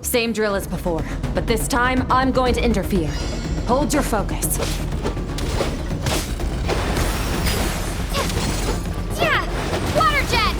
Same drill as before, but this time I'm going to interfere. Hold your focus. Yeah! Water jet!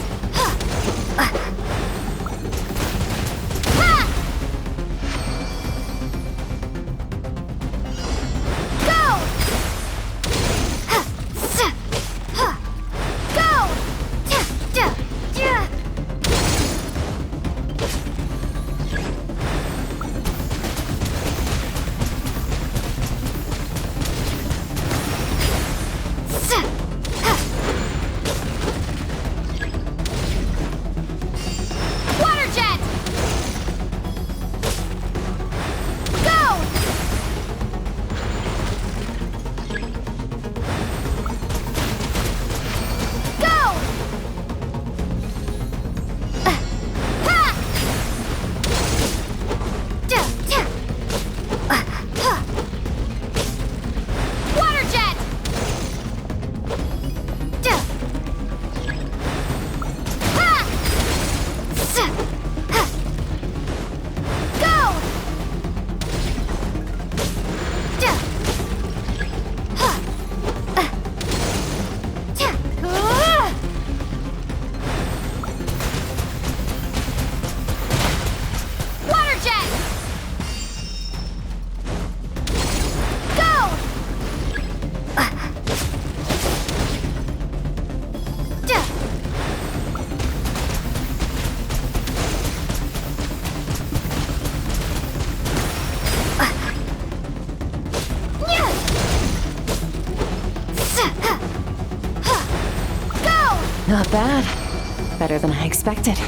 Not bad. Better than I expected.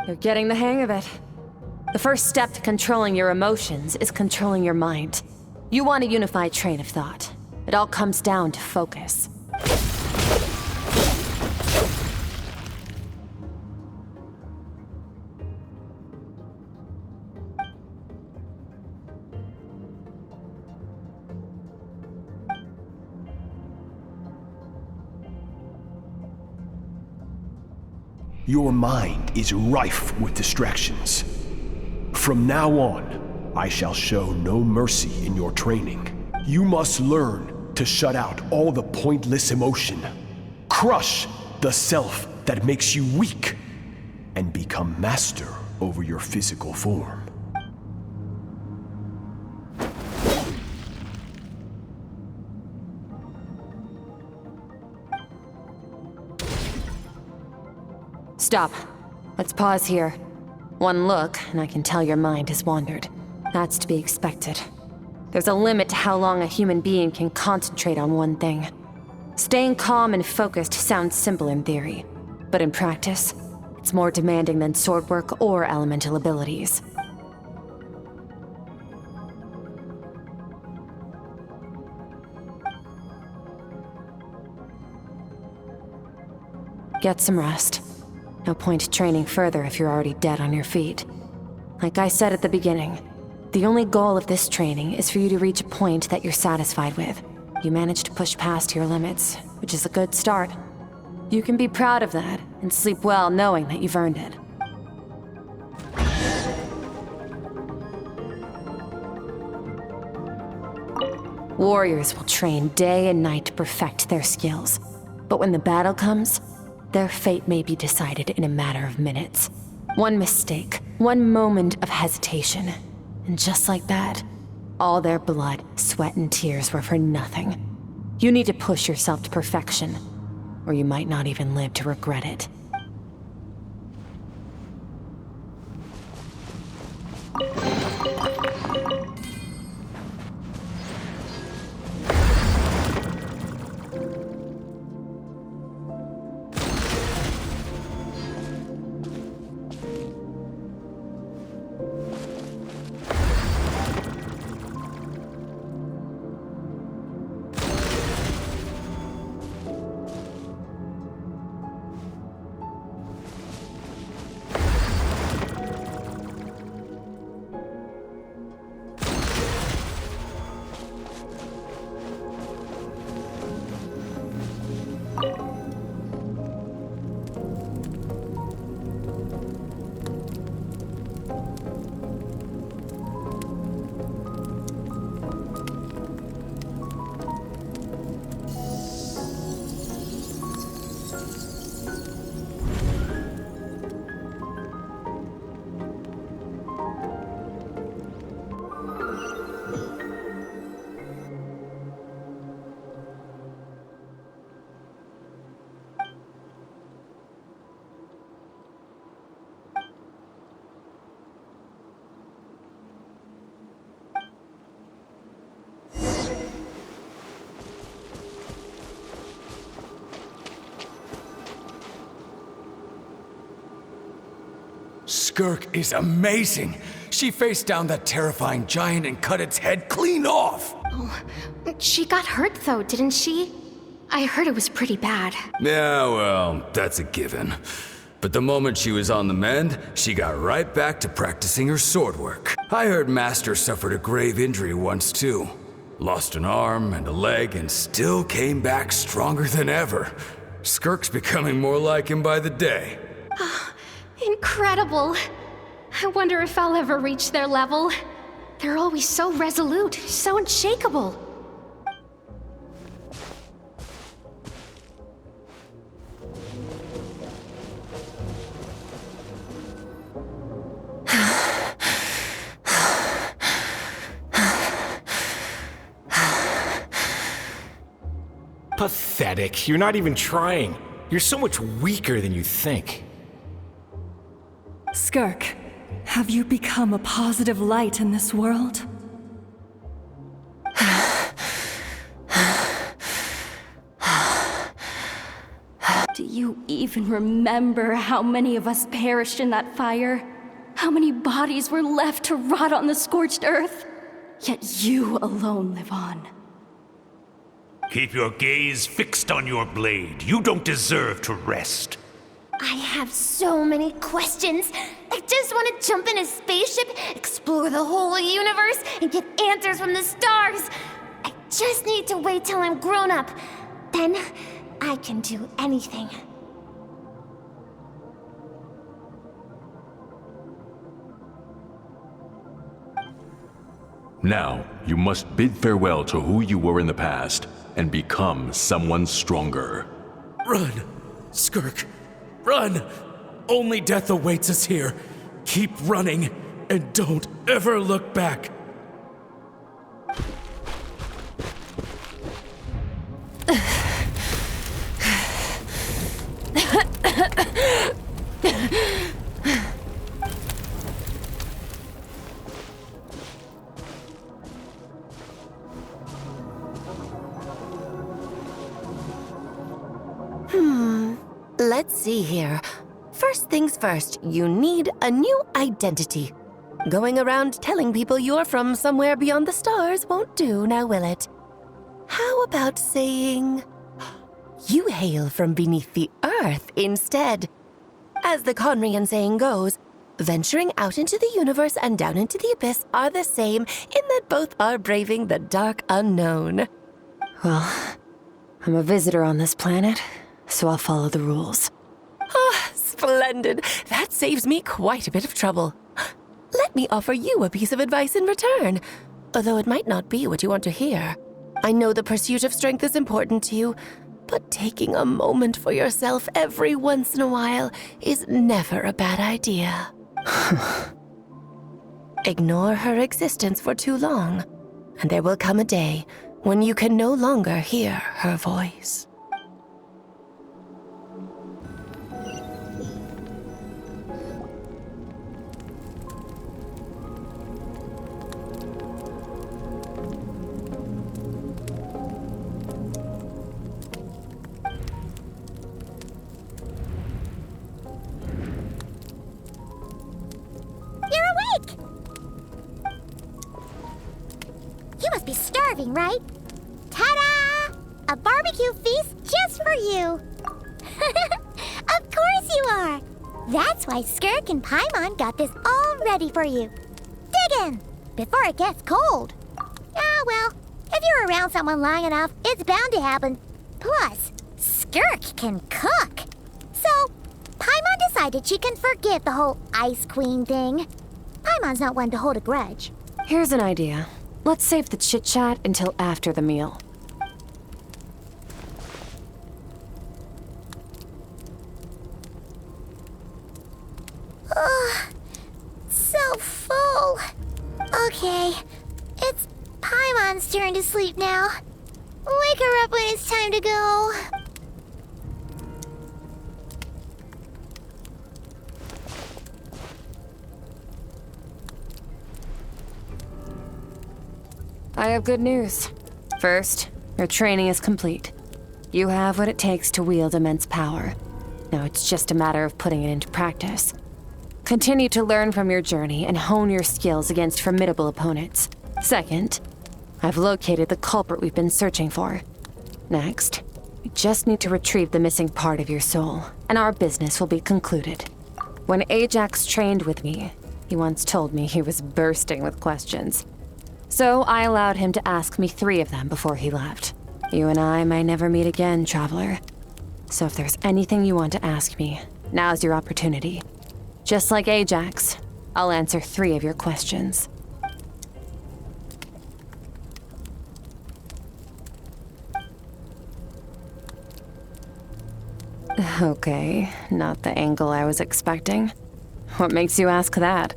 You're getting the hang of it. The first step to controlling your emotions is controlling your mind. You want a unified train of thought. It all comes down to focus. Your mind is rife with distractions. From now on, I shall show no mercy in your training. You must learn to shut out all the pointless emotion, crush the self that makes you weak, and become master over your physical form. Stop. Let's pause here. One look, and I can tell your mind has wandered. That's to be expected. There's a limit to how long a human being can concentrate on one thing. Staying calm and focused sounds simple in theory, but in practice, it's more demanding than sword work or elemental abilities. Get some rest. No point training further if you're already dead on your feet. Like I said at the beginning, the only goal of this training is for you to reach a point that you're satisfied with. You managed to push past your limits, which is a good start. You can be proud of that and sleep well knowing that you've earned it. Warriors will train day and night to perfect their skills, but when the battle comes, their fate may be decided in a matter of minutes. One mistake, one moment of hesitation, and just like that, all their blood, sweat, and tears were for nothing. You need to push yourself to perfection, or you might not even live to regret it. Skirk is amazing. She faced down that terrifying giant and cut its head clean off. She got hurt though, didn't she? I heard it was pretty bad. Yeah, well, that's a given. But the moment she was on the mend, she got right back to practicing her sword work. I heard Master suffered a grave injury once too. Lost an arm and a leg and still came back stronger than ever. Skirk's becoming more like him by the day. Incredible. I wonder if I'll ever reach their level. They're always so resolute, so unshakable. Pathetic. You're not even trying. You're so much weaker than you think. Skirk, have you become a positive light in this world? Do you even remember how many of us perished in that fire? How many bodies were left to rot on the scorched earth? Yet you alone live on. Keep your gaze fixed on your blade. You don't deserve to rest. I have so many questions. I just want to jump in a spaceship, explore the whole universe, and get answers from the stars. I just need to wait till I'm grown up. Then I can do anything. Now, you must bid farewell to who you were in the past and become someone stronger. Run! Skirk! Run! Only death awaits us here. Keep running, and don't ever look back. Let's see here. First things first, you need a new identity. Going around telling people you're from somewhere beyond the stars won't do, now will it? How about saying you hail from beneath the earth instead? As the Conrian saying goes, venturing out into the universe and down into the abyss are the same in that both are braving the dark unknown. Well, I'm a visitor on this planet, so I'll follow the rules. Ah, splendid. That saves me quite a bit of trouble. Let me offer you a piece of advice in return, although it might not be what you want to hear. I know the pursuit of strength is important to you, but taking a moment for yourself every once in a while is never a bad idea. Ignore her existence for too long, and there will come a day when you can no longer hear her voice. You're awake! You must be starving, right? Ta-da! A barbecue feast just for you! Of course you are! That's why Skirk and Paimon got this all ready for you. Dig in! Before it gets cold. Ah, well, if you're around someone long enough, it's bound to happen. Plus, Skirk can cook. So, Paimon decided she can forget the whole Ice Queen thing. Paimon's not one to hold a grudge. Here's an idea. Let's save the chit-chat until after the meal. Ugh, so full. Okay, it's Paimon's turn to sleep now. Wake her up when it's time to go. I have good news. First, your training is complete. You have what it takes to wield immense power. Now it's just a matter of putting it into practice. continue to learn from your journey and hone your skills against formidable opponents. Second, I've located the culprit we've been searching for. Next, we just need to retrieve the missing part of your soul, and our business will be concluded. When Ajax trained with me, he once told me he was bursting with questions. So I allowed him to ask me 3 of them before he left. You and I may never meet again, traveler. So if there's anything you want to ask me, now's your opportunity. Just like Ajax, I'll answer 3 of your questions. Okay, not the angle I was expecting. What makes you ask that?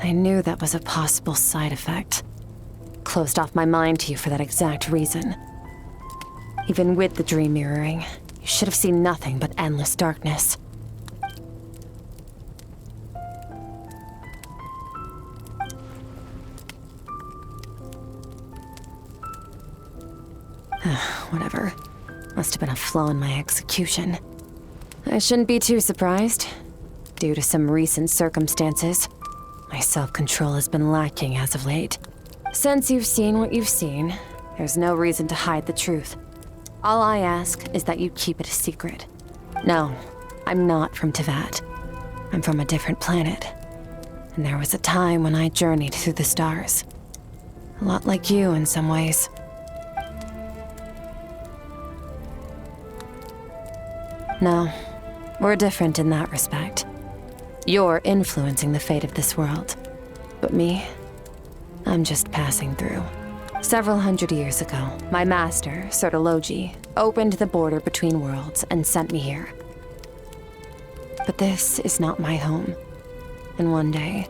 I knew that was a possible side effect. Closed off my mind to you for that exact reason. Even with the dream mirroring, you should have seen nothing but endless darkness. Whatever. Must have been a flaw in my execution. I shouldn't be too surprised. Due to some recent circumstances, my self-control has been lacking as of late. Since you've seen what you've seen, there's no reason to hide the truth. All I ask is that you keep it a secret. No, I'm not from Tevat. I'm from a different planet. And there was a time when I journeyed through the stars. A lot like you in some ways. No, we're different in that respect. You're influencing the fate of this world. But me, I'm just passing through. Several hundred years ago, my master, Sertologi, opened the border between worlds and sent me here. But this is not my home. And one day,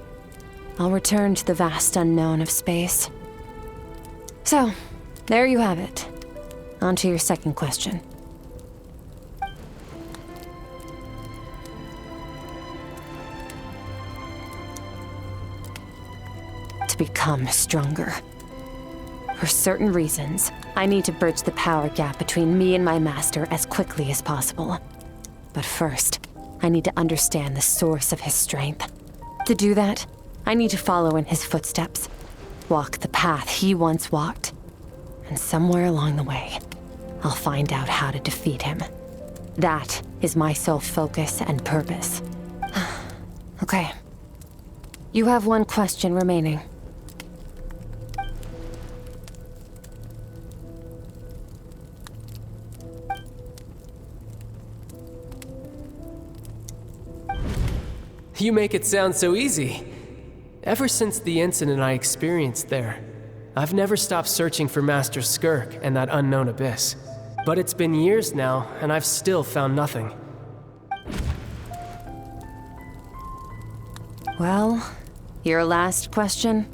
I'll return to the vast unknown of space. So, there you have it. On to your second question. To become stronger. For certain reasons, I need to bridge the power gap between me and my master as quickly as possible. But first, I need to understand the source of his strength. To do that, I need to follow in his footsteps, walk the path he once walked, and somewhere along the way, I'll find out how to defeat him. That is my sole focus and purpose. Okay. You have one question remaining. You make it sound so easy. Ever since the incident I experienced there, I've never stopped searching for Master Skirk and that unknown abyss. But it's been years now, and I've still found nothing. Well, your last question?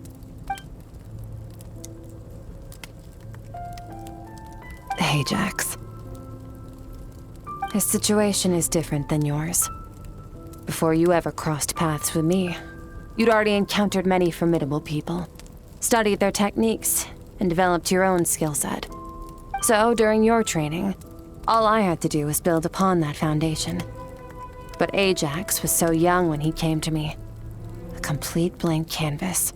Ajax. His situation is different than yours. Before you ever crossed paths with me, you'd already encountered many formidable people, studied their techniques, and developed your own skill set. So, during your training, all I had to do was build upon that foundation. But Ajax was so young when he came to me. A complete blank canvas.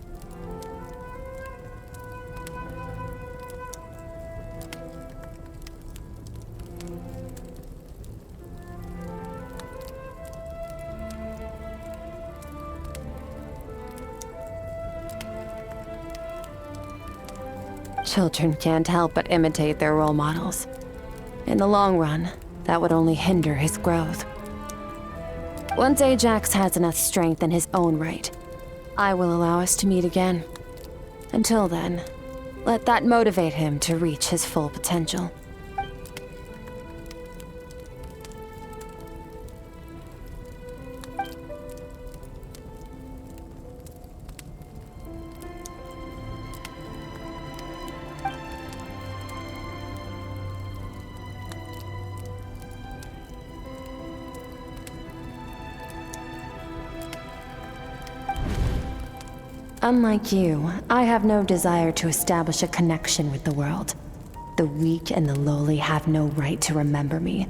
Children can't help but imitate their role models. In the long run, that would only hinder his growth. Once Ajax has enough strength in his own right, I will allow us to meet again. Until then, let that motivate him to reach his full potential. Unlike you, I have no desire to establish a connection with the world. The weak and the lowly have no right to remember me.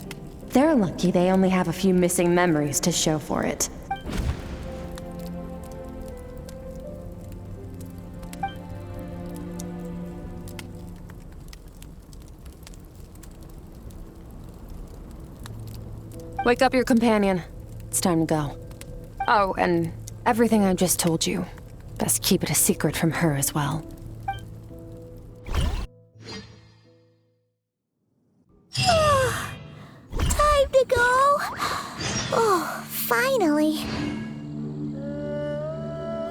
They're lucky they only have a few missing memories to show for it. Wake up your companion. It's time to go. Oh, and everything I just told you. Best keep it a secret from her as well. Time to go. Oh, finally.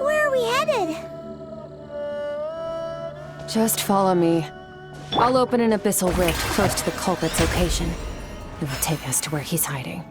Where are we headed? Just follow me. I'll open an abyssal rift close to the culprit's location. It will take us to where he's hiding.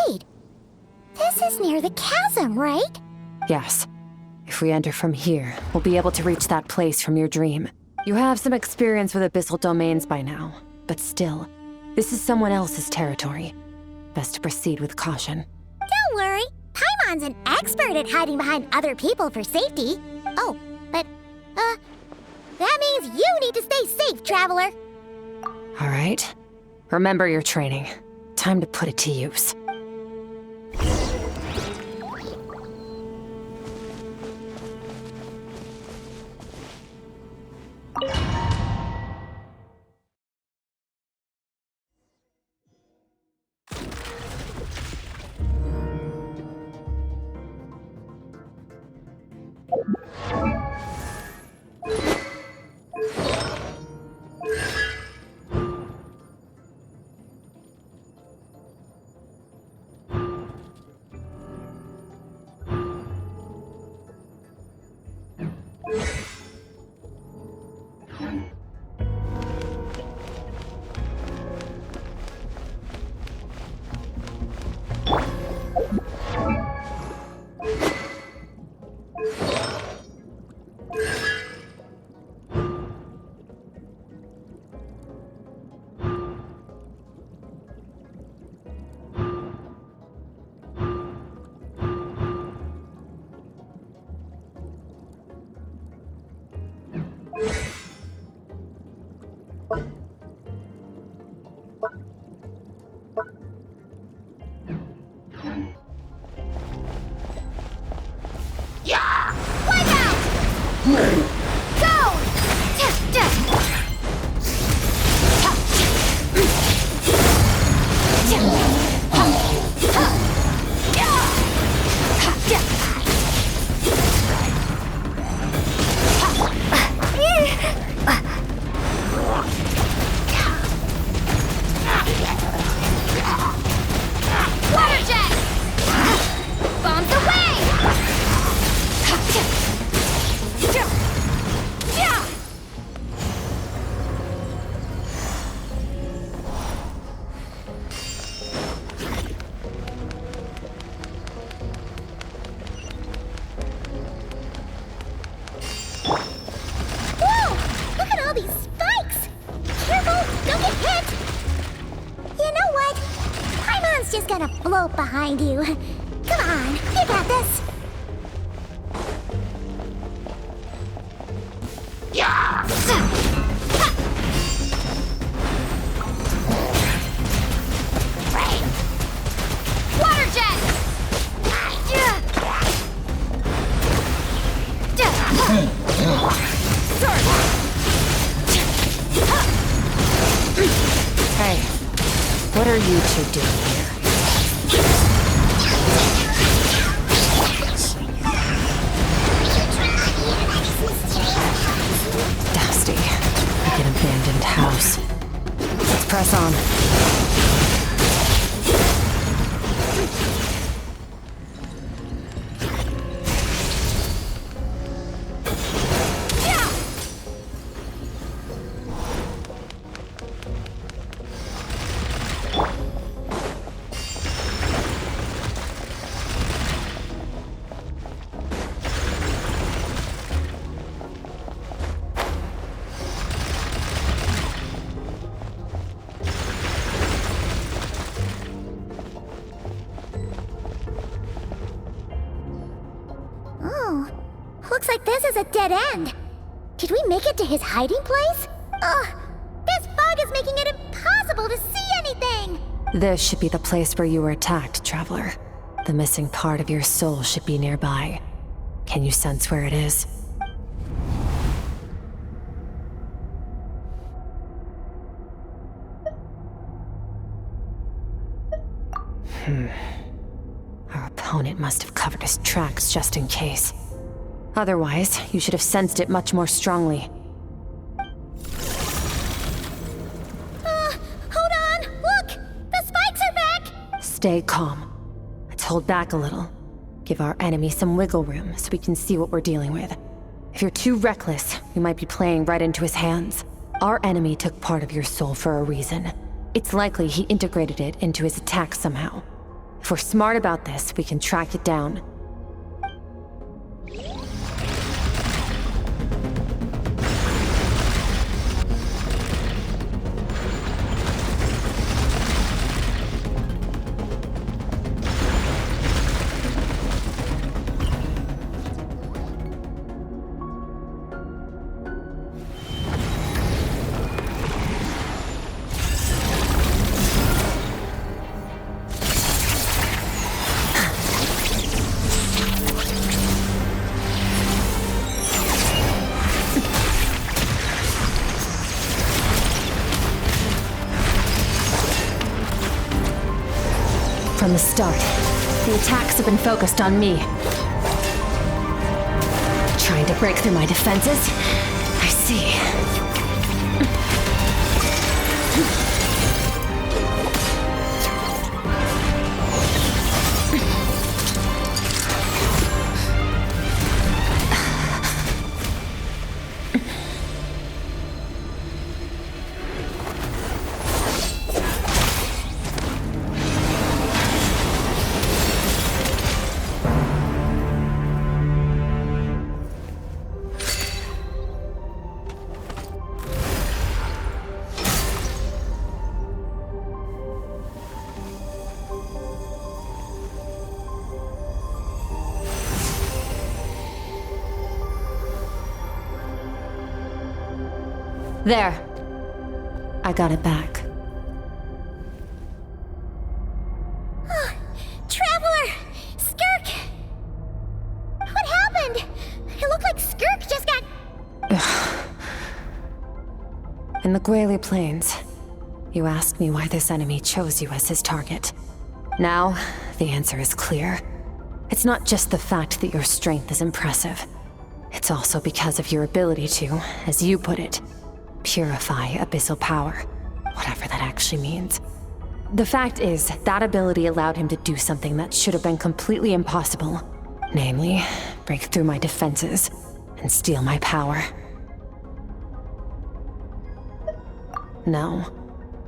Wait, this is near the chasm, right? Yes. If we enter from here, we'll be able to reach that place from your dream. You have some experience with abyssal domains by now, but still, this is someone else's territory. Best to proceed with caution. Don't worry, Paimon's an expert at hiding behind other people for safety. Oh, but, that means you need to stay safe, traveler. All right. Remember your training. Time to put it to use. Just gonna float behind you. Come on, you got this. Yeah! Water jet! What are you two doing here? Dusty, like an abandoned house. Let's press on. Oh, looks like this is a dead end. Did we make it to his hiding place? Ugh, this fog is making it impossible to see anything! This should be the place where you were attacked, Traveler. The missing part of your soul should be nearby. Can you sense where it is? Our opponent must have covered his tracks just in case. Otherwise, you should have sensed it much more strongly. Hold on! Look! The spikes are back! Stay calm. Let's hold back a little. Give our enemy some wiggle room so we can see what we're dealing with. If you're too reckless, we might be playing right into his hands. Our enemy took part of your soul for a reason. It's likely he integrated it into his attack somehow. If we're smart about this, we can track it down. From the start, the attacks have been focused on me. Trying to break through my defenses? I see. There. I got it back. Traveler! Skirk! What happened? It looked like Skirk just got... In the Guili Plains, you asked me why this enemy chose you as his target. Now, the answer is clear. It's not just the fact that your strength is impressive. It's also because of your ability to, as you put it, purify abyssal power, whatever that actually means. The fact is, that ability allowed him to do something that should have been completely impossible. Namely, break through my defenses and steal my power. No,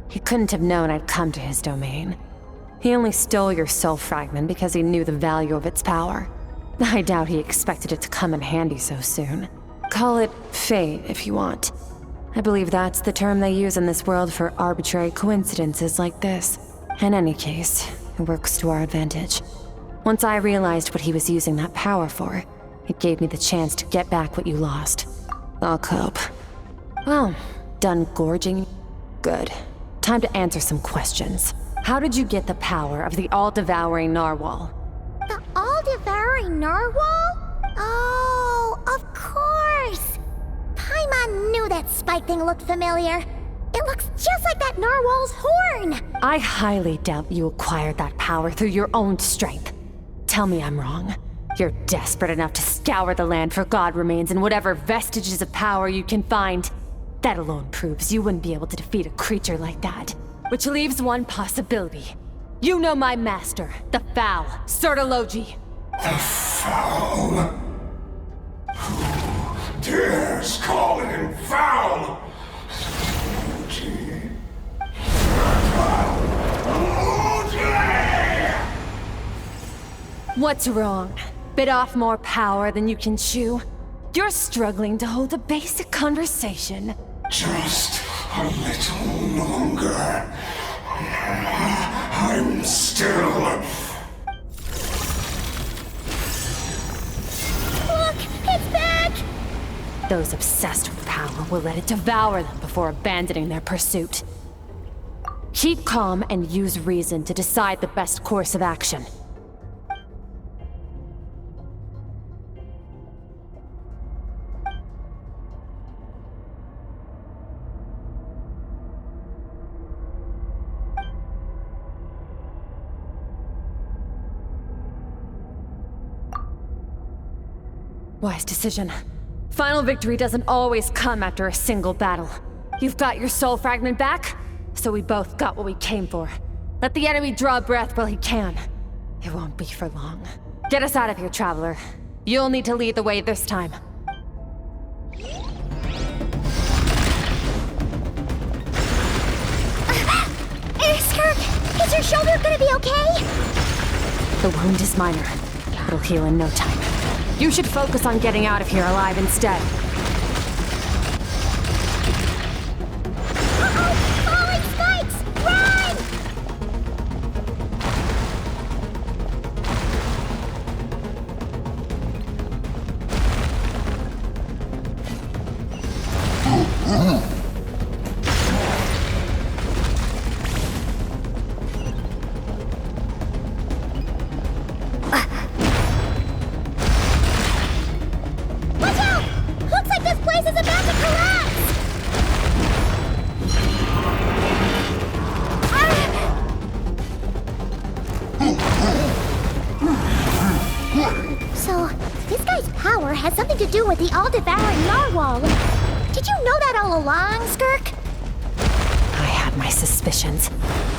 he couldn't have known I'd come to his domain. He only stole your soul fragment because he knew the value of its power. I doubt he expected it to come in handy so soon. Call it fate if you want. I believe that's the term they use in this world for arbitrary coincidences like this. In any case, it works to our advantage. Once I realized what he was using that power for, it gave me the chance to get back what you lost. I'll cope. Well, done gorging? Good. Time to answer some questions. How did you get the power of the all-devouring narwhal? The all-devouring narwhal? Oh, of course! Paimon knew that spike thing looked familiar. It looks just like that narwhal's horn! I highly doubt you acquired that power through your own strength. Tell me I'm wrong. You're desperate enough to scour the land for god remains and whatever vestiges of power you can find. That alone proves you wouldn't be able to defeat a creature like that. Which leaves one possibility. You know my master, the Foul, Sertologi. The Foul? Who dares call him foul? What's wrong? Bit off more power than you can chew? You're struggling to hold a basic conversation. Just a little longer. I'm still... Look! It's back! Those obsessed with power will let it devour them before abandoning their pursuit. Keep calm and use reason to decide the best course of action. Wise decision. Final victory doesn't always come after a single battle. You've got your soul fragment back, so we both got what we came for. Let the enemy draw breath while he can. It won't be for long. Get us out of here, Traveler. You'll need to lead the way this time. Skirk, is your shoulder gonna be okay? The wound is minor. It'll heal in no time. You should focus on getting out of here alive instead. Uh-oh! Falling spikes! Run! Watch out! Looks like this place is about to collapse! So, this guy's power has something to do with the all-devouring narwhal. Did you know that all along, Skirk? I had my suspicions.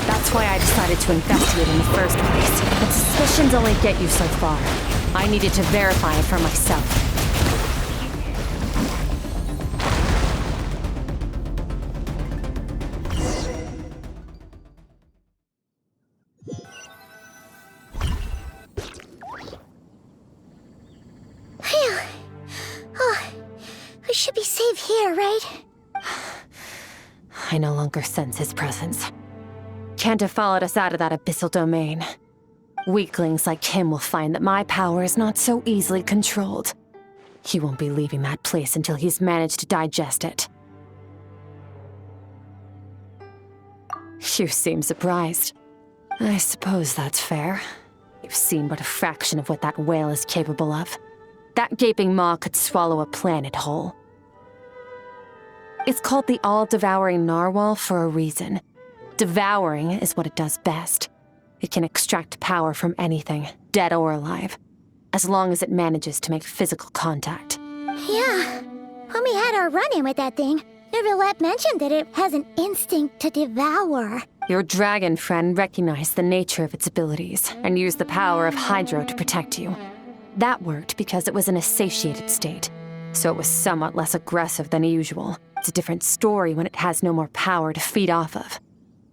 That's why I decided to investigate in the first place. But suspicions only get you so far. I needed to verify it for myself. Phew. Oh, we should be safe here, right? I no longer sense his presence. Can't have followed us out of that abyssal domain. Weaklings like him will find that my power is not so easily controlled. He won't be leaving that place until he's managed to digest it. You seem surprised. I suppose that's fair. You've seen but a fraction of what that whale is capable of. That gaping maw could swallow a planet whole. It's called the all-devouring narwhal for a reason. Devouring is what it does best. It can extract power from anything, dead or alive, as long as it manages to make physical contact. Yeah. When we had our run-in with that thing, Neverlet mentioned that it has an instinct to devour. Your dragon friend recognized the nature of its abilities and used the power of Hydro to protect you. That worked because it was in a satiated state, so it was somewhat less aggressive than usual. It's a different story when it has no more power to feed off of.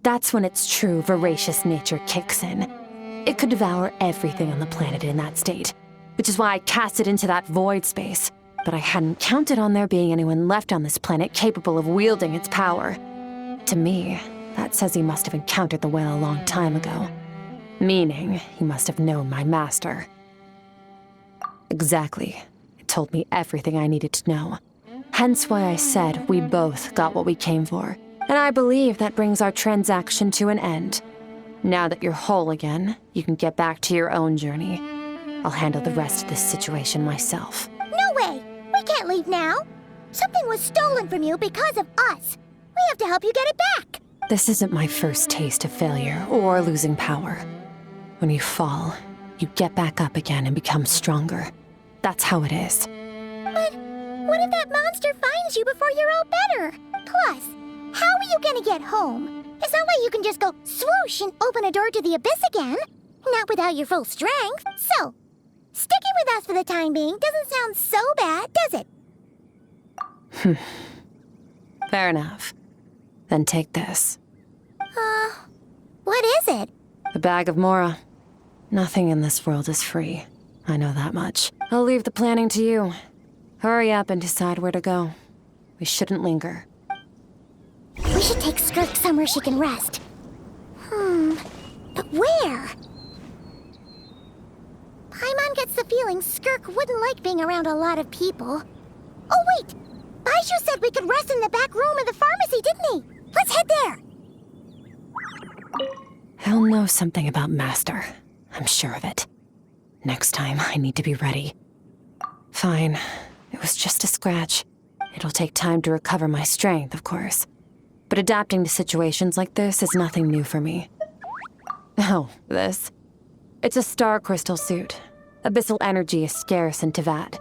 That's when its true voracious nature kicks in. It could devour everything on the planet in that state, which is why I cast it into that void space. But I hadn't counted on there being anyone left on this planet capable of wielding its power. To me, that says he must have encountered the whale a long time ago. Meaning, he must have known my master. Exactly. It told me everything I needed to know. Hence why I said we both got what we came for. And I believe that brings our transaction to an end. Now that you're whole again, you can get back to your own journey. I'll handle the rest of this situation myself. No way! We can't leave now! Something was stolen from you because of us! We have to help you get it back. This isn't my first taste of failure or losing power. When you fall, you get back up again and become stronger. That's how it is. But what if that monster finds you before you're all better? Plus, how are you gonna get home? It's not like you can just go swoosh and open a door to the abyss again. Not without your full strength. So, sticking with us for the time being doesn't sound so bad, does it? Fair enough. Then take this. What is it? A bag of Mora. Nothing in this world is free. I know that much. I'll leave the planning to you. Hurry up and decide where to go. We shouldn't linger. We should take Skirk somewhere she can rest. But where? Paimon gets the feeling Skirk wouldn't like being around a lot of people. Oh wait! Baiju said we could rest in the back room of the pharmacy, didn't he? Let's head there! He'll know something about Master. I'm sure of it. Next time, I need to be ready. Fine. It was just a scratch. It'll take time to recover my strength, of course. But adapting to situations like this is nothing new for me. Oh, this. It's a star crystal suit. Abyssal energy is scarce in Tevat.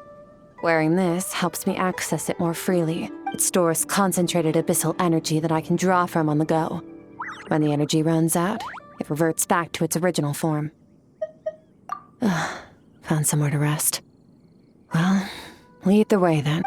Wearing this helps me access it more freely. It stores concentrated abyssal energy that I can draw from on the go. When the energy runs out, it reverts back to its original form. Found somewhere to rest. Well, lead the way then.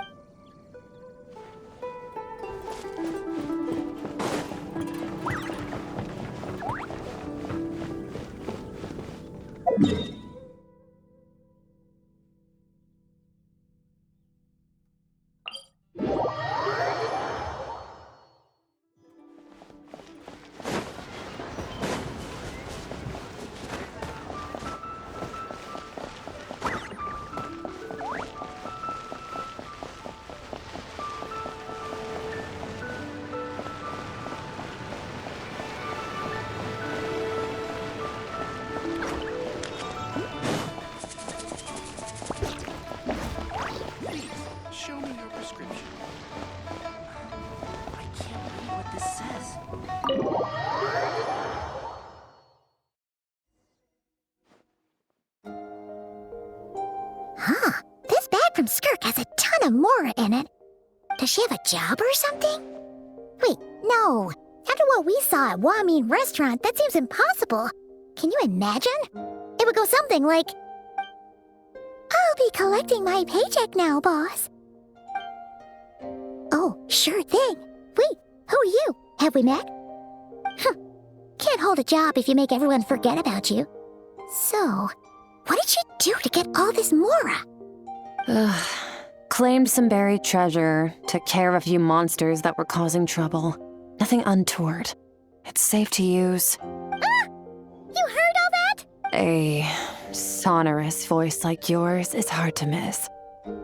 Show me your prescription. I can't read what this says. This bag from Skirk has a ton of Mora in it. Does she have a job or something? Wait, no. After what we saw at Wamin Restaurant, that seems impossible. Can you imagine? It would go something like, I'll be collecting my paycheck now, boss. Oh, sure thing. Wait, who are you? Have we met? Can't hold a job if you make everyone forget about you. So, what did she do to get all this Mora? Claimed some buried treasure, took care of a few monsters that were causing trouble. Nothing untoward. It's safe to use. You heard all that? A sonorous voice like yours is hard to miss.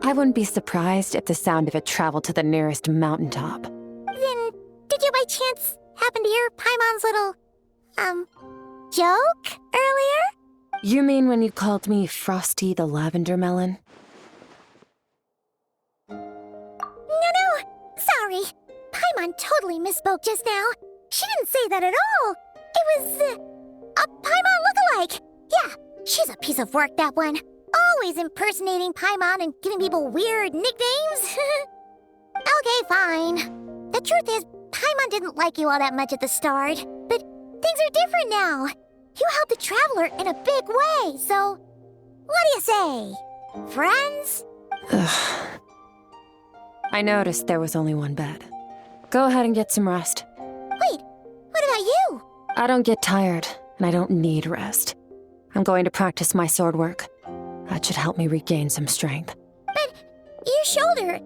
I wouldn't be surprised if the sound of it traveled to the nearest mountaintop. Then, did you by chance happen to hear Paimon's little, joke earlier? You mean when you called me Frosty the Lavender Melon? No, sorry. Paimon totally misspoke just now. She didn't say that at all. It was, a Paimon lookalike. Yeah, she's a piece of work, that one. Always impersonating Paimon and giving people weird nicknames. Okay, fine. The truth is, Paimon didn't like you all that much at the start, but things are different now. You helped the Traveler in a big way, so what do you say? Friends? Ugh. I noticed there was only one bed. Go ahead and get some rest. Wait, what about you? I don't get tired, and I don't need rest. I'm going to practice my sword work. That should help me regain some strength. But your shoulder...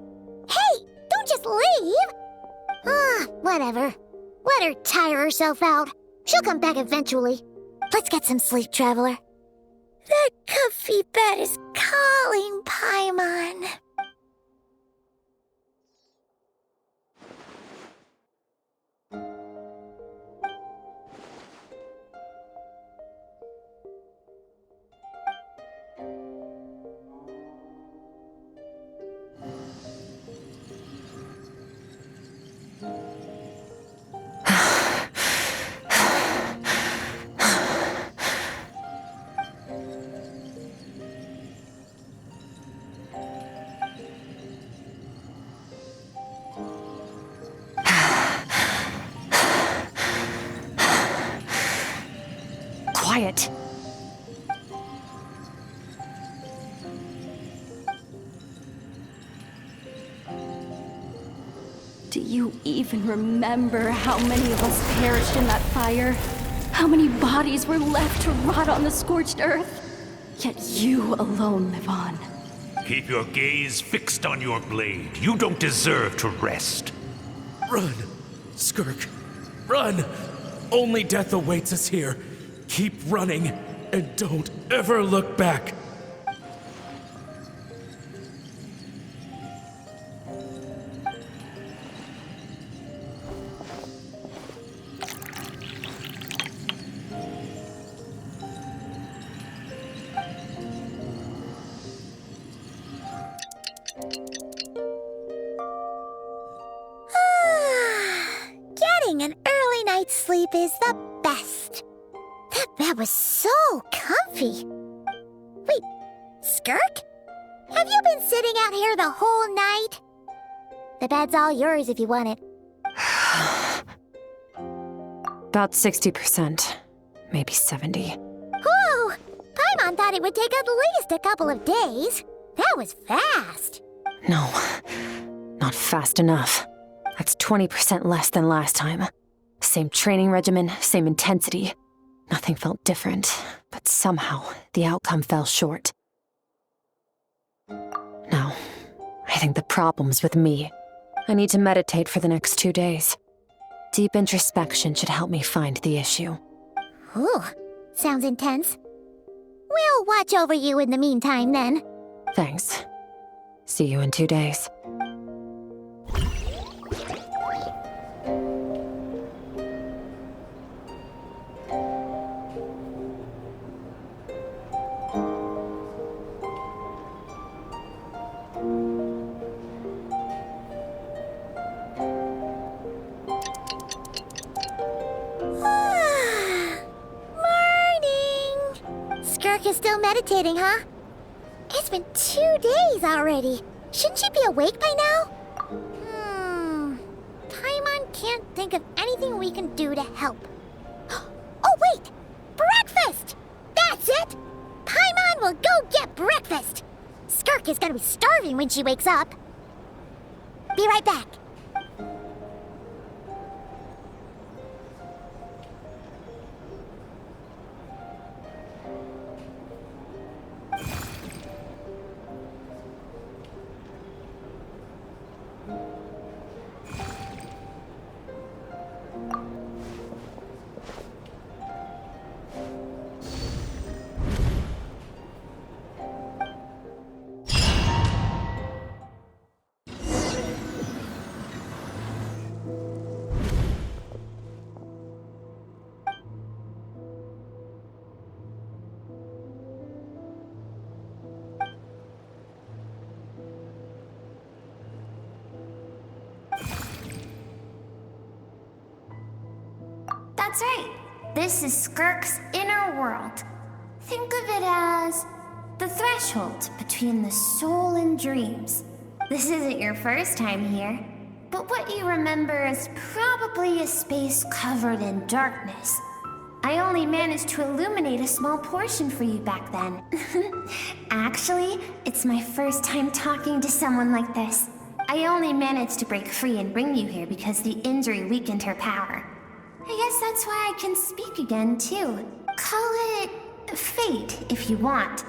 Hey, don't just leave! Whatever. Let her tire herself out. She'll come back eventually. Let's get some sleep, Traveler. That comfy bed is calling, Paimon. quiet. Do you even remember how many of us perished in that fire? How many bodies were left to rot on the scorched earth? Yet you alone live on. Keep your gaze fixed on your blade. You don't deserve to rest. Run, Skirk. Run! Only death awaits us here. Keep running, and don't ever look back. Getting an early night's sleep is the best. That bed was so comfy. Wait, Skirk? Have you been sitting out here the whole night? The bed's all yours if you want it. About 60%, maybe 70. Whoa! Paimon thought it would take at least a couple of days. That was fast. No, not fast enough. That's 20% less than last time. Same training regimen, same intensity. Nothing felt different, but somehow the outcome fell short. No, I think the problem's with me. I need to meditate for the next 2 days. Deep introspection should help me find the issue. Ooh, sounds intense. We'll watch over you in the meantime, then. Thanks. See you in 2 days. Skirk is still meditating, huh? It's been 2 days already. Shouldn't she be awake by now? Paimon can't think of anything we can do to help. Oh, wait! Breakfast! That's it! Paimon will go get breakfast! Skirk is gonna be starving when she wakes up. Be right back. That's right. This is Skirk's inner world. Think of it as the threshold between the soul and dreams. This isn't your first time here, but what you remember is probably a space covered in darkness. I only managed to illuminate a small portion for you back then. Actually, it's my first time talking to someone like this. I only managed to break free and bring you here because the injury weakened her power. I guess that's why I can speak again, too. Call it fate, if you want.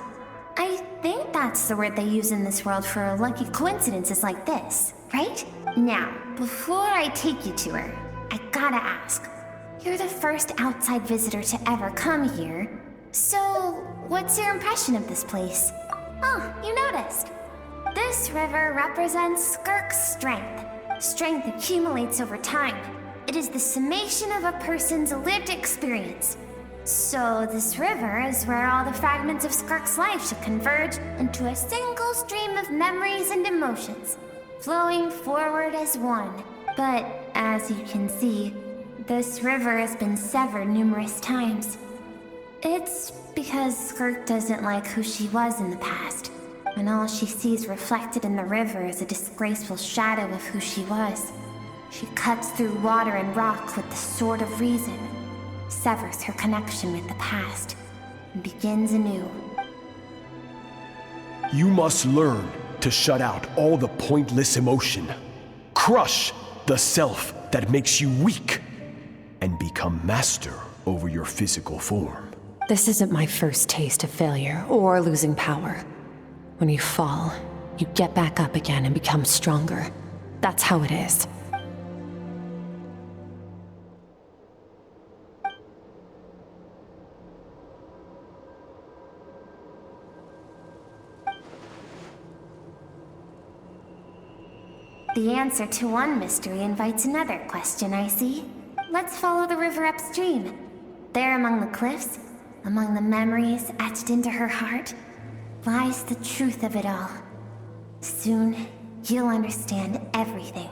I think that's the word they use in this world for lucky coincidences like this, right? Now, before I take you to her, I gotta ask. You're the first outside visitor to ever come here. So, what's your impression of this place? Oh, you noticed. This river represents Skirk's strength. Strength accumulates over time. It is the summation of a person's lived experience. So this river is where all the fragments of Skirk's life should converge into a single stream of memories and emotions, flowing forward as one. But as you can see, this river has been severed numerous times. It's because Skirk doesn't like who she was in the past, and all she sees reflected in the river is a disgraceful shadow of who she was. She cuts through water and rock with the sword of reason. severs her connection with the past, and begins anew. You must learn to shut out all the pointless emotion. Crush the self that makes you weak, and become master over your physical form. This isn't my first taste of failure or losing power. When you fall, you get back up again and become stronger. That's how it is. The answer to one mystery invites another question, I see. Let's follow the river upstream. There among the cliffs, among the memories etched into her heart, lies the truth of it all. Soon, you'll understand everything.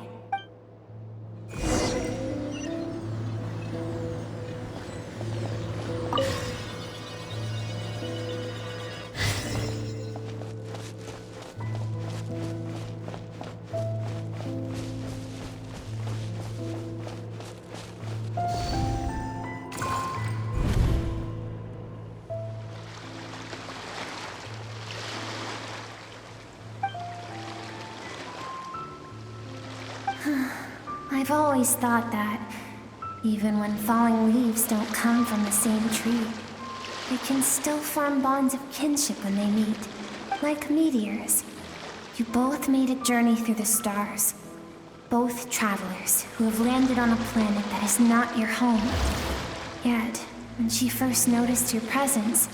I've always thought that, even when falling leaves don't come from the same tree, they can still form bonds of kinship when they meet, like meteors. You both made a journey through the stars, both travelers who have landed on a planet that is not your home. Yet, when she first noticed your presence,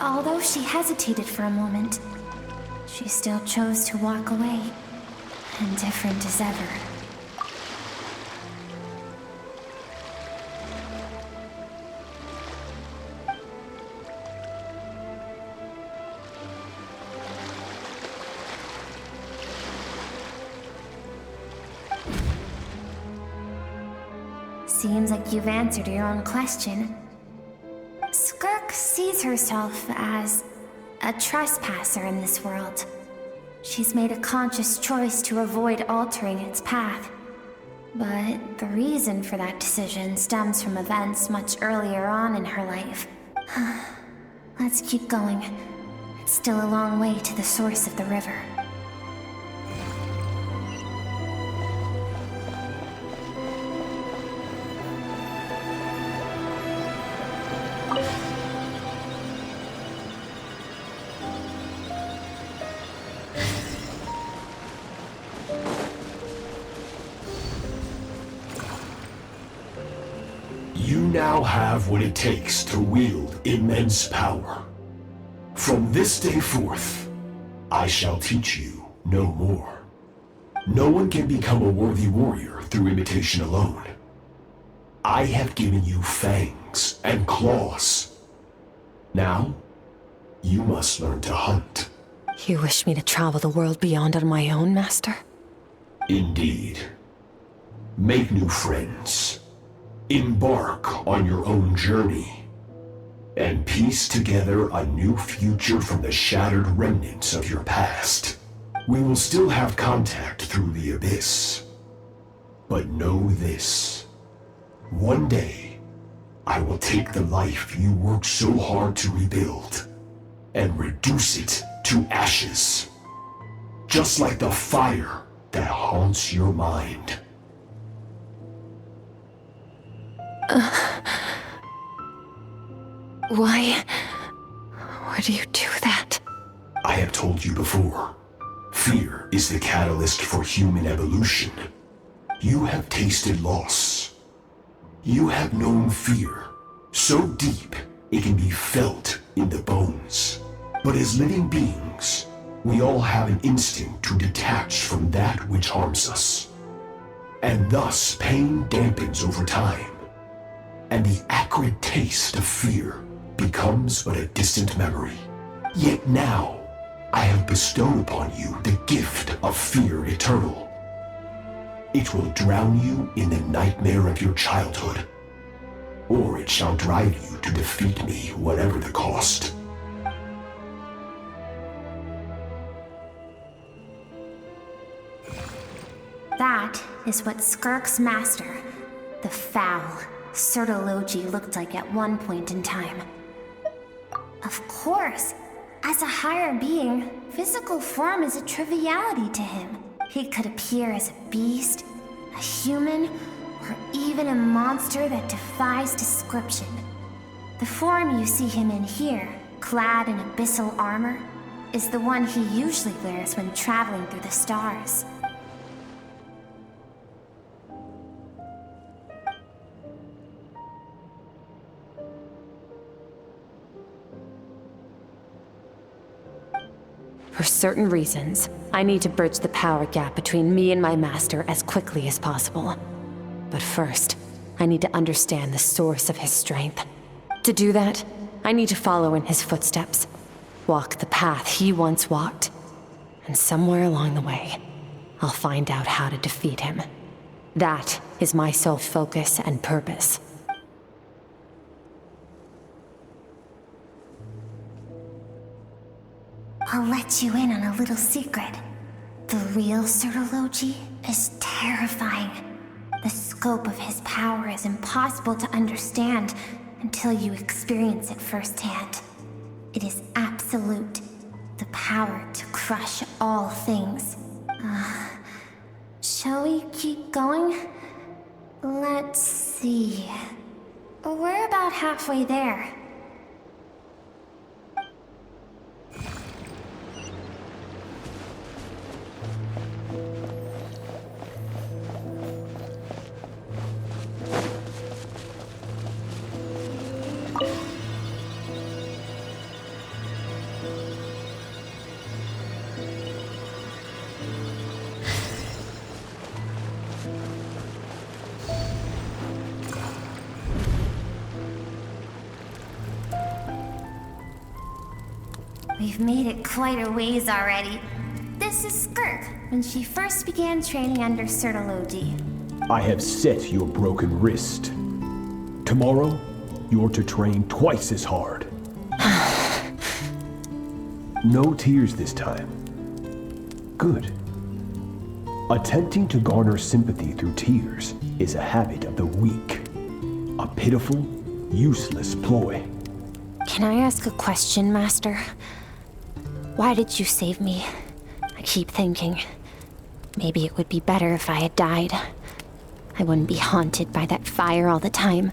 although she hesitated for a moment, she still chose to walk away, indifferent as ever. Seems like you've answered your own question. Skirk sees herself as a trespasser in this world. She's made a conscious choice to avoid altering its path. But the reason for that decision stems from events much earlier on in her life. Let's keep going. It's still a long way to the source of the river. You now have what it takes to wield immense power. From this day forth, I shall teach you no more. No one can become a worthy warrior through imitation alone. I have given you fangs and claws. Now, you must learn to hunt. You wish me to travel the world beyond on my own, Master? Indeed. Make new friends. Embark on your own journey. And piece together a new future from the shattered remnants of your past. We will still have contact through the abyss. But know this. One day, I will take the life you worked so hard to rebuild and reduce it to ashes. Just like the fire that haunts your mind. Why would you do that? I have told you before. Fear is the catalyst for human evolution. You have tasted loss. You have known fear, so deep it can be felt in the bones. But as living beings, we all have an instinct to detach from that which harms us. And thus pain dampens over time. And the acrid taste of fear becomes but a distant memory. Yet now, I have bestowed upon you the gift of fear eternal. It will drown you in the nightmare of your childhood, or it shall drive you to defeat me, whatever the cost. That is what Skirk's master, the Foul, Sertology looked like at one point in time. Of course, as a higher being, physical form is a triviality to him. He could appear as a beast, a human, or even a monster that defies description. The form you see him in here, clad in abyssal armor, is the one he usually wears when traveling through the stars. For certain reasons, I need to bridge the power gap between me and my master as quickly as possible. But first, I need to understand the source of his strength. To do that, I need to follow in his footsteps, walk the path he once walked, and somewhere along the way, I'll find out how to defeat him. That is my sole focus and purpose. I'll let you in on a little secret. The real Sertology is terrifying. The scope of his power is impossible to understand until you experience it firsthand. It is absolute. The power to crush all things. Shall we keep going? Let's see. We're about halfway there. We've made it quite a ways already. This is Skirk, when she first began training under Sertology. I have set your broken wrist. Tomorrow, you're to train twice as hard. No tears this time. Good. Attempting to garner sympathy through tears is a habit of the weak. A pitiful, useless ploy. Can I ask a question, Master? Why did you save me? I keep thinking, maybe it would be better if I had died. I wouldn't be haunted by that fire all the time.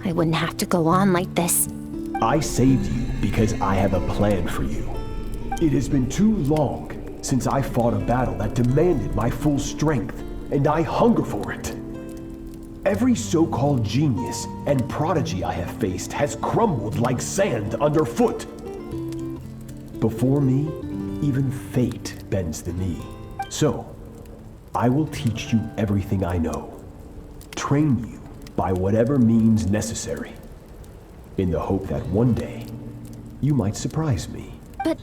I wouldn't have to go on like this. I saved you because I have a plan for you. It has been too long since I fought a battle that demanded my full strength, and I hunger for it. Every so-called genius and prodigy I have faced has crumbled like sand underfoot. Before me, even fate bends the knee. So, I will teach you everything I know. Train you by whatever means necessary. In the hope that one day, you might surprise me. But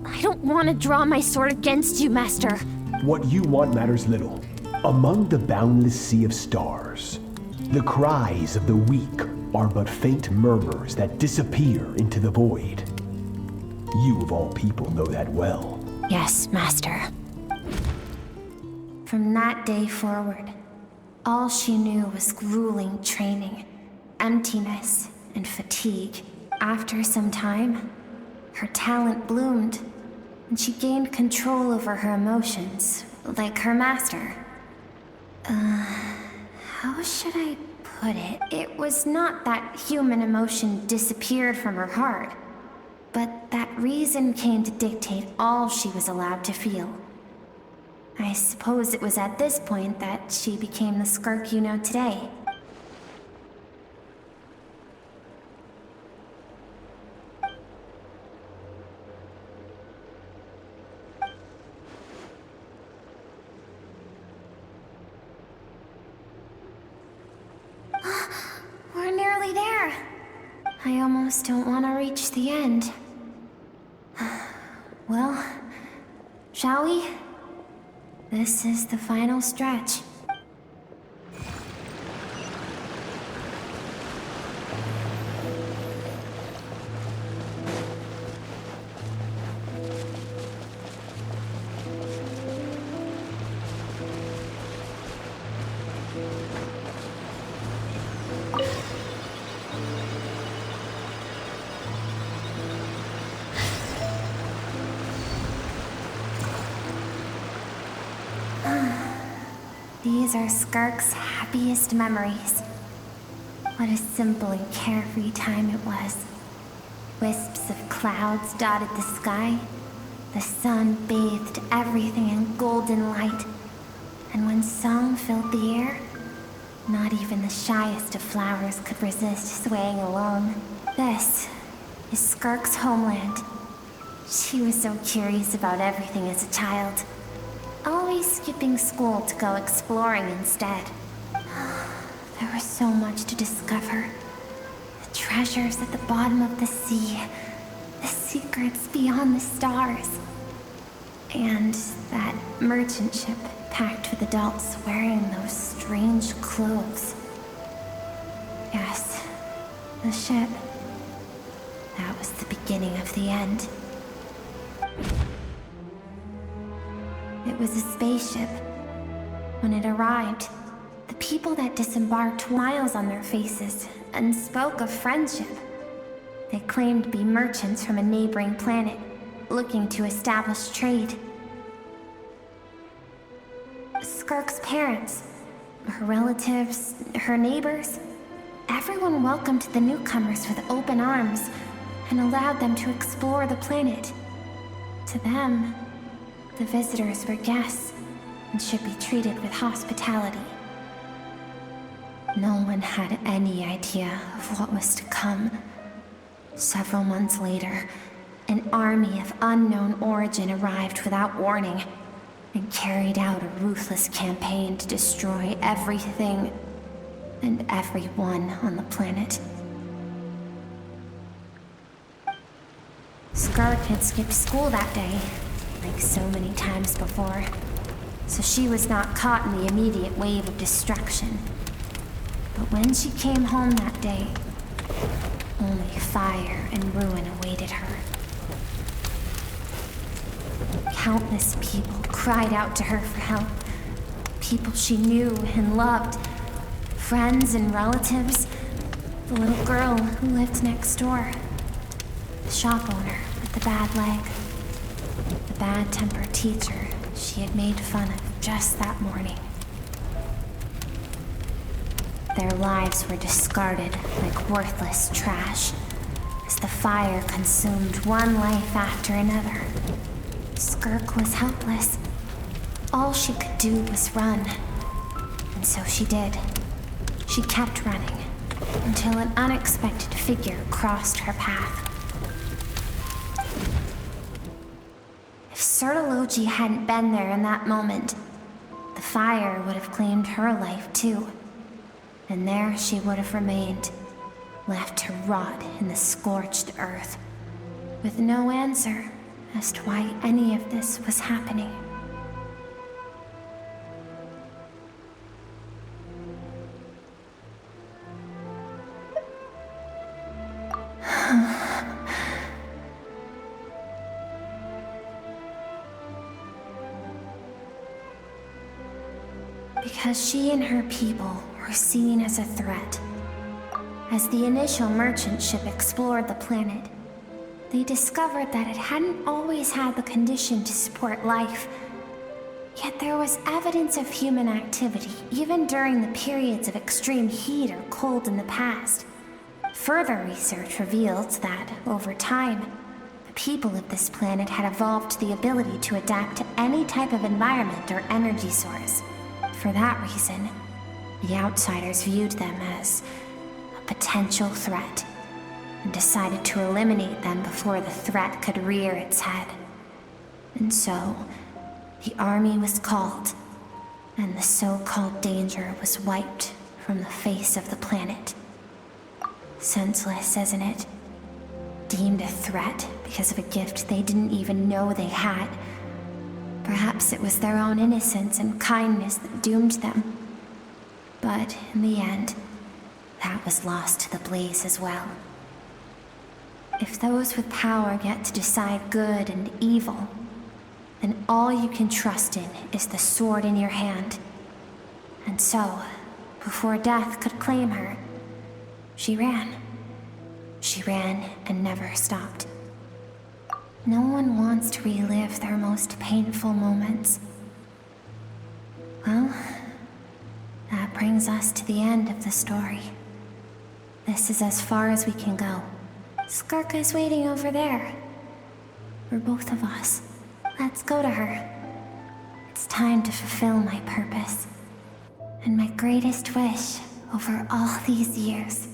I don't want to draw my sword against you, Master. What you want matters little. Among the boundless sea of stars, the cries of the weak are but faint murmurs that disappear into the void. You of all people know that well. Yes, Master. From that day forward, all she knew was grueling training, emptiness, and fatigue. After some time, her talent bloomed, and she gained control over her emotions, like her master. How should I put it? It was not that human emotion disappeared from her heart, but that reason came to dictate all she was allowed to feel. I suppose it was at this point that she became the Skirk you know today. We're nearly there. I almost don't want to reach the end. Well, shall we? This is the final stretch. These are Skirk's happiest memories. What a simple and carefree time it was. Wisps of clouds dotted the sky. The sun bathed everything in golden light. And when song filled the air, not even the shyest of flowers could resist swaying along. This is Skirk's homeland. She was so curious about everything as a child, always skipping school to go exploring instead. There was so much to discover. The treasures at the bottom of the sea, the secrets beyond the stars, and that merchant ship packed with adults wearing those strange clothes. Yes, the ship. That was the beginning of the end. It was a spaceship. When it arrived, the people that disembarked smiles on their faces and spoke of friendship. They claimed to be merchants from a neighboring planet, looking to establish trade. Skirk's parents, her relatives, her neighbors, everyone welcomed the newcomers with open arms and allowed them to explore the planet. To them, the visitors were guests and should be treated with hospitality. No one had any idea of what was to come. Several months later, an army of unknown origin arrived without warning and carried out a ruthless campaign to destroy everything and everyone on the planet. Skirk had skipped school that day, like so many times before, so she was not caught in the immediate wave of destruction. But when she came home that day, only fire and ruin awaited her. Countless people cried out to her for help. People she knew and loved. Friends and relatives. The little girl who lived next door. The shop owner with the bad leg. The bad-tempered teacher she had made fun of just that morning. Their lives were discarded like worthless trash as the fire consumed one life after another. Skirk was helpless. All she could do was run. And so she did. She kept running until an unexpected figure crossed her path. If Sertology hadn't been there in that moment, the fire would have claimed her life too. And there she would have remained, left to rot in the scorched earth, with no answer as to why any of this was happening. Because she and her people were seen as a threat. As the initial merchant ship explored the planet, they discovered that it hadn't always had the condition to support life. Yet there was evidence of human activity, even during the periods of extreme heat or cold in the past. Further research revealed that, over time, the people of this planet had evolved the ability to adapt to any type of environment or energy source. For that reason, the outsiders viewed them as a potential threat and decided to eliminate them before the threat could rear its head. And so, the army was called, and the so-called danger was wiped from the face of the planet. Senseless, isn't it? Deemed a threat because of a gift they didn't even know they had. Perhaps it was their own innocence and kindness that doomed them. But in the end, that was lost to the blaze as well. If those with power get to decide good and evil, then all you can trust in is the sword in your hand. And so, before death could claim her, she ran. She ran and never stopped. No one wants to relive their most painful moments. Well, brings us to the end of the story. This is as far as we can go. Skirk is waiting over there. For both of us. Let's go to her. It's time to fulfill my purpose. And my greatest wish over all these years.